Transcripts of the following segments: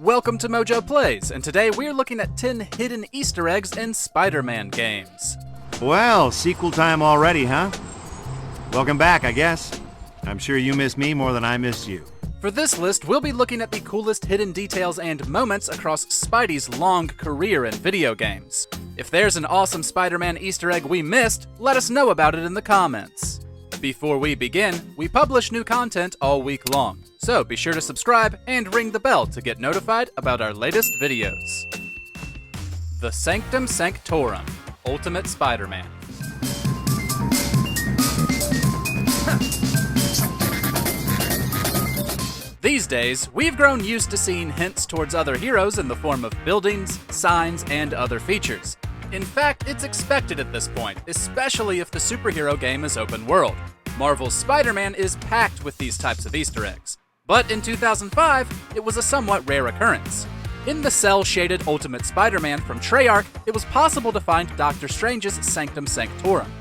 Welcome to MojoPlays, and today we're looking at 10 hidden Easter eggs in Spider-Man games. Well, sequel time already, huh? Welcome back, I guess. I'm sure you miss me more than I miss you. For this list, we'll be looking at the coolest hidden details and moments across Spidey's long career in video games. If there's an awesome Spider-Man Easter egg we missed, let us know about it in the comments. Before we begin, we publish new content all week long, so be sure to subscribe and ring the bell to get notified about our latest videos. The Sanctum Sanctorum, Ultimate Spider-Man. These days, we've grown used to seeing hints towards other heroes in the form of buildings, signs, and other features. In fact, it's expected at this point, especially if the superhero game is open world. Marvel's Spider-Man is packed with these types of Easter eggs. But in 2005, it was a somewhat rare occurrence. In the cel-shaded Ultimate Spider-Man from Treyarch, it was possible to find Dr. Strange's Sanctum Sanctorum.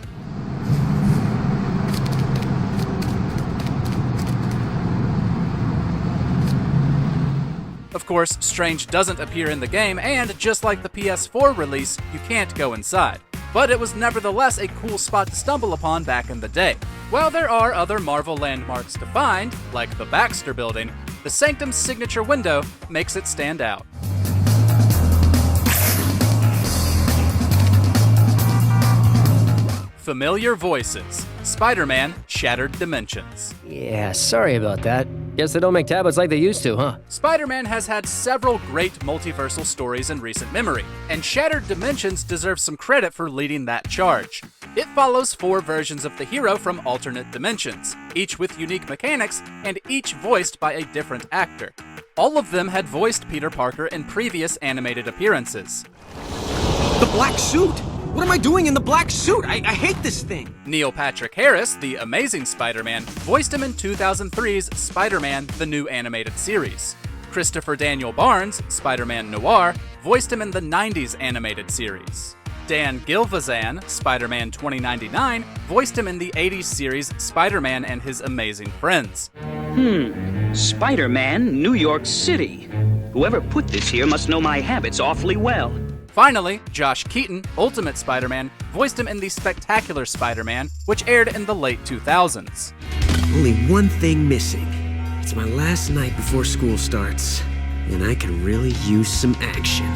Of course, Strange doesn't appear in the game, and just like the PS4 release, you can't go inside. But it was nevertheless a cool spot to stumble upon back in the day. While there are other Marvel landmarks to find, like the Baxter Building, the Sanctum's signature window makes it stand out. Familiar voices. Spider-Man Shattered Dimensions. Yeah, sorry about that. Guess they don't make tablets like they used to, huh? Spider-Man has had several great multiversal stories in recent memory, and Shattered Dimensions deserves some credit for leading that charge. It follows 4 versions of the hero from alternate dimensions, each with unique mechanics, and each voiced by a different actor. All of them had voiced Peter Parker in previous animated appearances. The black suit! What am I doing in the black suit? I hate this thing! Neil Patrick Harris, the Amazing Spider-Man, voiced him in 2003's Spider-Man: The New Animated Series. Christopher Daniel Barnes, Spider-Man Noir, voiced him in the 90s animated series. Dan Gilvezan, Spider-Man 2099, voiced him in the 80s series Spider-Man and His Amazing Friends. Spider-Man, New York City. Whoever put this here must know my habits awfully well. Finally, Josh Keaton, Ultimate Spider-Man, voiced him in the Spectacular Spider-Man, which aired in the late 2000s. Only one thing missing. It's my last night before school starts, and I can really use some action.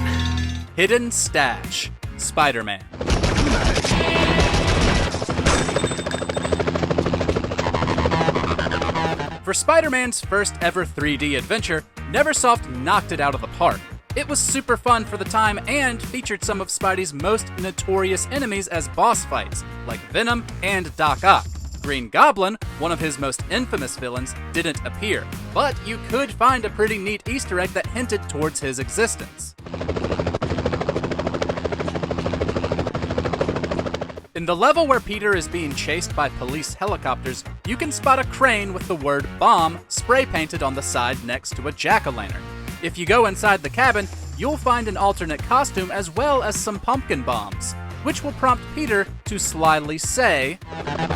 Hidden Stash, Spider-Man. For Spider-Man's first ever 3D adventure, Neversoft knocked it out of the park. It was super fun for the time and featured some of Spidey's most notorious enemies as boss fights, like Venom and Doc Ock. Green Goblin, one of his most infamous villains, didn't appear, but you could find a pretty neat Easter egg that hinted towards his existence. In the level where Peter is being chased by police helicopters, you can spot a crane with the word bomb spray painted on the side next to a jack-o'-lantern. If you go inside the cabin, you'll find an alternate costume as well as some pumpkin bombs, which will prompt Peter to slyly say,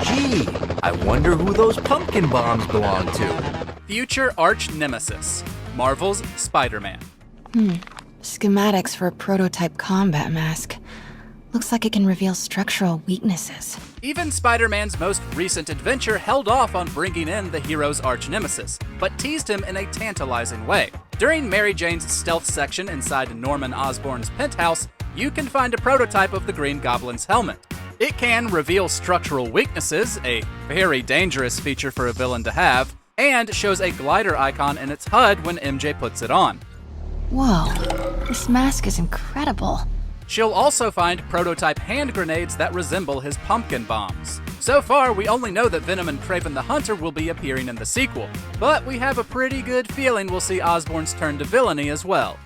"Gee, I wonder who those pumpkin bombs belong to." Future arch nemesis, Marvel's Spider-Man. Schematics for a prototype combat mask. Looks like it can reveal structural weaknesses. Even Spider-Man's most recent adventure held off on bringing in the hero's arch nemesis, but teased him in a tantalizing way. During Mary Jane's stealth section inside Norman Osborn's penthouse, you can find a prototype of the Green Goblin's helmet. It can reveal structural weaknesses, a very dangerous feature for a villain to have, and shows a glider icon in its HUD when MJ puts it on. Whoa, this mask is incredible. She'll also find prototype hand grenades that resemble his pumpkin bombs. So far, we only know that Venom and Kraven the Hunter will be appearing in the sequel, but we have a pretty good feeling we'll see Osborn's turn to villainy as well.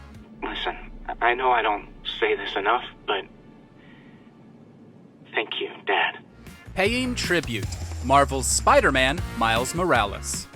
Listen, I know I don't say this enough, but thank you, Dad. Paying tribute, Marvel's Spider-Man, Miles Morales.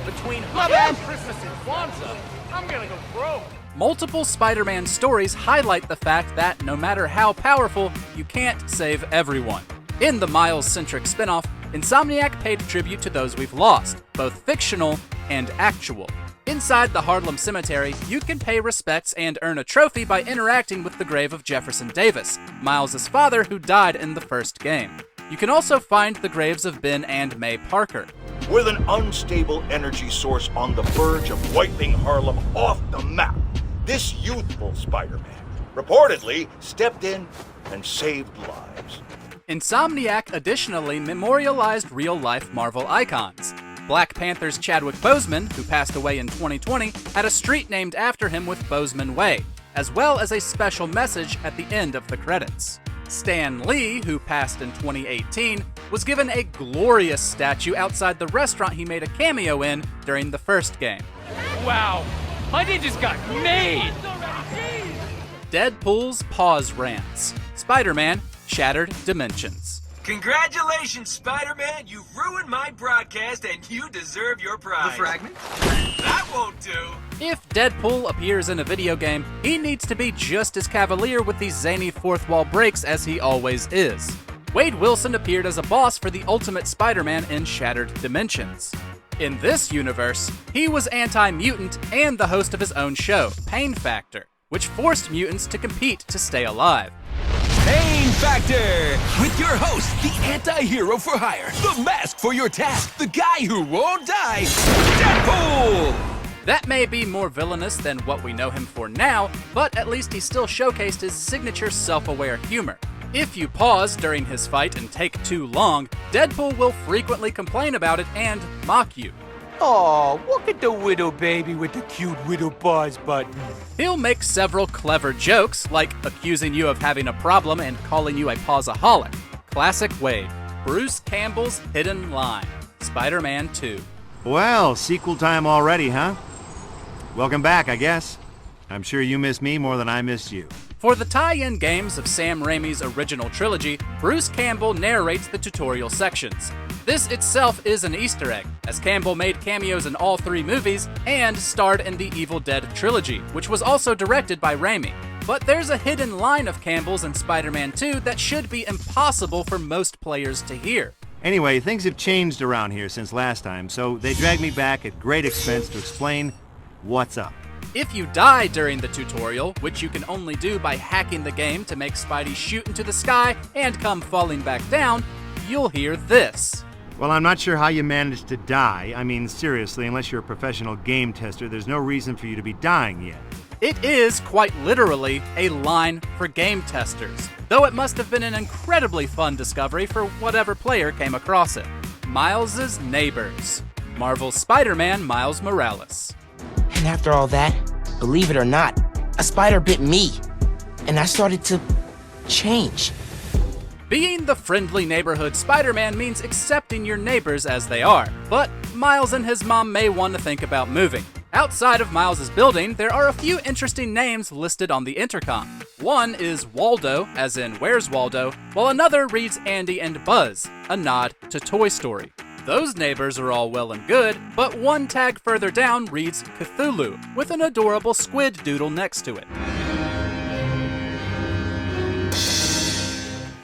Between Love Christmas and Kwanzaa, I'm gonna go broke. Multiple Spider-Man stories highlight the fact that no matter how powerful, you can't save everyone. In the Miles-centric spin-off, Insomniac paid tribute to those we've lost, both fictional and actual. Inside the Harlem Cemetery, you can pay respects and earn a trophy by interacting with the grave of Jefferson Davis, Miles' father who died in the first game. You can also find the graves of Ben and May Parker. With an unstable energy source on the verge of wiping Harlem off the map, this youthful Spider-Man reportedly stepped in and saved lives. Insomniac additionally memorialized real-life Marvel icons. Black Panther's Chadwick Boseman, who passed away in 2020, had a street named after him with Boseman Way, as well as a special message at the end of the credits. Stan Lee, who passed in 2018, was given a glorious statue outside the restaurant he made a cameo in during the first game. Wow, my day just got made! Deadpool's Pause Rants. Spider-Man, Shattered Dimensions. Congratulations, Spider-Man! You've ruined my broadcast and you deserve your prize. The fragment? That won't do! If Deadpool appears in a video game, he needs to be just as cavalier with these zany fourth wall breaks as he always is. Wade Wilson appeared as a boss for the Ultimate Spider-Man in Shattered Dimensions. In this universe, he was anti-mutant and the host of his own show, Pain Factor, which forced mutants to compete to stay alive. Pain Factor! With your host, the anti-hero for hire, the mask for your task, the guy who won't die, Deadpool! That may be more villainous than what we know him for now, but at least he still showcased his signature self-aware humor. If you pause during his fight and take too long, Deadpool will frequently complain about it and mock you. Oh, look at the widow baby with the cute widow pause button. He'll make several clever jokes, like accusing you of having a problem and calling you a pauseaholic. Classic Wade. Bruce Campbell's hidden line. Spider-Man 2. Well, sequel time already, huh? Welcome back, I guess. I'm sure you miss me more than I missed you. For the tie-in games of Sam Raimi's original trilogy, Bruce Campbell narrates the tutorial sections. This itself is an Easter egg, as Campbell made cameos in all three movies and starred in the Evil Dead trilogy, which was also directed by Raimi. But there's a hidden line of Campbell's in Spider-Man 2 that should be impossible for most players to hear. Anyway, things have changed around here since last time, so they dragged me back at great expense to explain what's up. If you die during the tutorial, which you can only do by hacking the game to make Spidey shoot into the sky and come falling back down, you'll hear this. Well, I'm not sure how you managed to die. I mean, seriously, unless you're a professional game tester, there's no reason for you to be dying yet. It is, quite literally, a line for game testers, though it must have been an incredibly fun discovery for whatever player came across it. Miles' Neighbors. Marvel's Spider-Man Miles Morales. And after all that, believe it or not, a spider bit me, and I started to change. Being the friendly neighborhood Spider-Man means accepting your neighbors as they are, but Miles and his mom may want to think about moving. Outside of Miles' building, there are a few interesting names listed on the intercom. One is Waldo, as in Where's Waldo, while another reads Andy and Buzz, a nod to Toy Story. Those neighbors are all well and good, but one tag further down reads Cthulhu, with an adorable squid doodle next to it.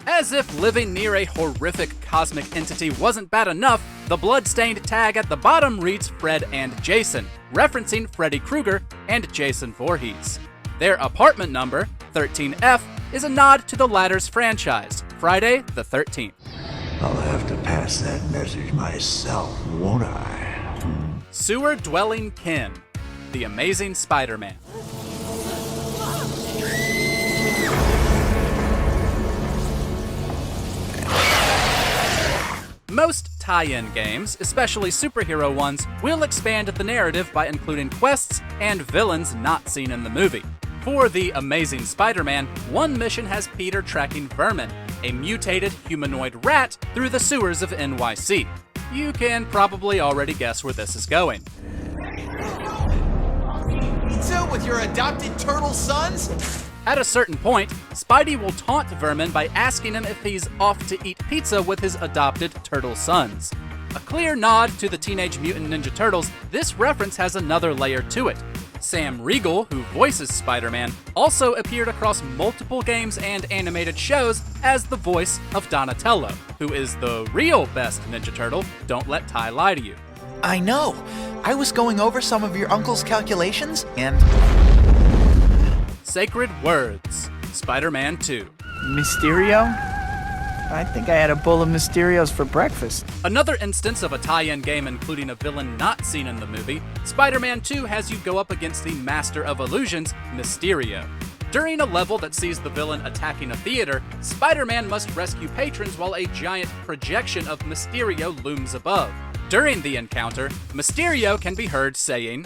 As if living near a horrific cosmic entity wasn't bad enough, the blood-stained tag at the bottom reads Fred and Jason, referencing Freddy Krueger and Jason Voorhees. Their apartment number, 13F, is a nod to the latter's franchise, Friday the 13th. I'll have to pass that message myself, won't I? Sewer-dwelling Ken, The Amazing Spider-Man. Most tie-in games, especially superhero ones, will expand the narrative by including quests and villains not seen in the movie. For The Amazing Spider-Man, one mission has Peter tracking Vermin, a mutated humanoid rat, through the sewers of NYC. You can probably already guess where this is going. Pizza with your adopted turtle sons? At a certain point, Spidey will taunt Vermin by asking him if he's off to eat pizza with his adopted turtle sons. A clear nod to the Teenage Mutant Ninja Turtles, this reference has another layer to it. Sam Riegel, who voices Spider-Man, also appeared across multiple games and animated shows as the voice of Donatello, who is the real best Ninja Turtle. Don't let Ty lie to you. I know, I was going over some of your uncle's calculations, and... Sacred Words, Spider-Man 2. Mysterio? I think I had a bowl of Mysterios for breakfast. Another instance of a tie-in game including a villain not seen in the movie, Spider-Man 2 has you go up against the Master of Illusions, Mysterio. During a level that sees the villain attacking a theater, Spider-Man must rescue patrons while a giant projection of Mysterio looms above. During the encounter, Mysterio can be heard saying,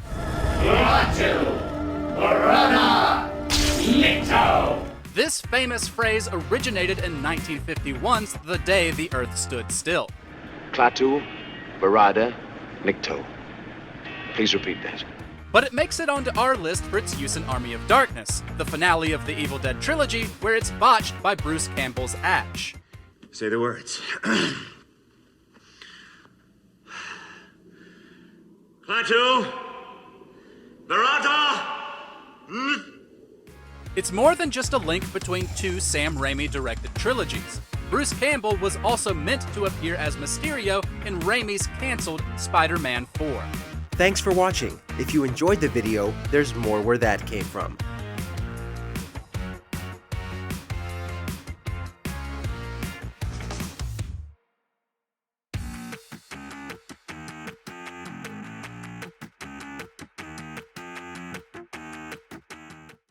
This famous phrase originated in 1951's The Day the Earth Stood Still. Klaatu, Barada, Nikto. Please repeat that. But it makes it onto our list for its use in Army of Darkness, the finale of the Evil Dead trilogy, where it's botched by Bruce Campbell's Ash. Say the words. Klaatu, Barada, It's more than just a link between two Sam Raimi-directed trilogies. Bruce Campbell was also meant to appear as Mysterio in Raimi's cancelled Spider-Man 4. Thanks for watching. If you enjoyed the video, there's more where that came from.